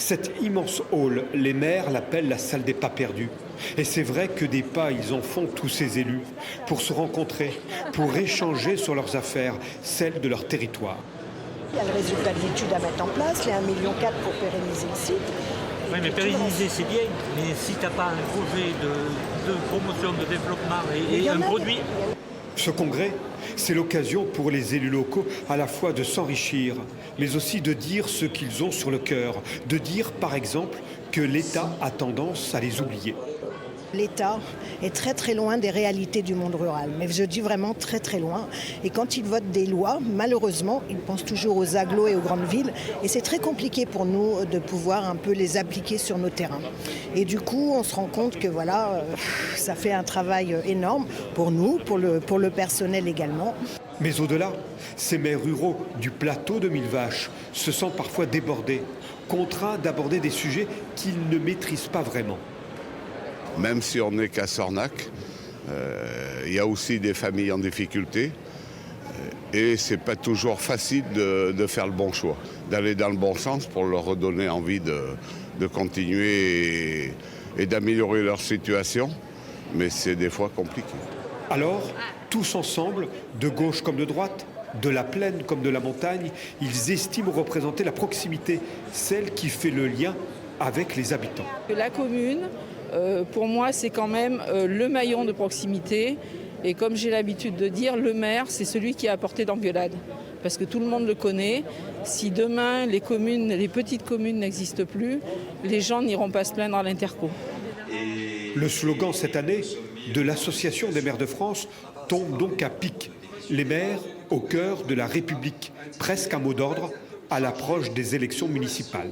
Cet immense hall, les maires l'appellent la salle des pas perdus. Et c'est vrai que des pas, ils en font tous ces élus, pour se rencontrer, pour échanger sur leurs affaires, celles de leur territoire. Il y a le résultat de l'étude à mettre en place, les 1,4 million pour pérenniser le site. Oui, mais pérenniser, c'est bien, mais si tu n'as pas un projet de promotion, de développement et un produit... Ce congrès, c'est l'occasion pour les élus locaux à la fois de s'enrichir, mais aussi de dire ce qu'ils ont sur le cœur, de dire par exemple que l'État a tendance à les oublier. L'État est très très loin des réalités du monde rural, mais je dis vraiment très très loin. Et quand il vote des lois, malheureusement, il pense toujours aux agglos et aux grandes villes. Et c'est très compliqué pour nous de pouvoir un peu les appliquer sur nos terrains. Et du coup, on se rend compte que voilà, ça fait un travail énorme pour nous, pour le personnel également. Mais au-delà, ces maires ruraux du plateau de Millevaches se sentent parfois débordés, contraints d'aborder des sujets qu'ils ne maîtrisent pas vraiment. Même si on n'est qu'à Sornac, il y a aussi des familles en difficulté et c'est pas toujours facile de faire le bon choix, d'aller dans le bon sens pour leur redonner envie de continuer et d'améliorer leur situation, mais c'est des fois compliqué. Alors, tous ensemble, de gauche comme de droite, de la plaine comme de la montagne, ils estiment représenter la proximité, celle qui fait le lien avec les habitants. La commune, pour moi, c'est quand même le maillon de proximité. Et comme j'ai l'habitude de dire, le maire, c'est celui qui est à portée d'engueulade. Parce que tout le monde le connaît. Si demain, les petites communes n'existent plus, les gens n'iront pas se plaindre à l'interco. Le slogan cette année de l'Association des maires de France tombe donc à pic. Les maires au cœur de la République, presque un mot d'ordre à l'approche des élections municipales.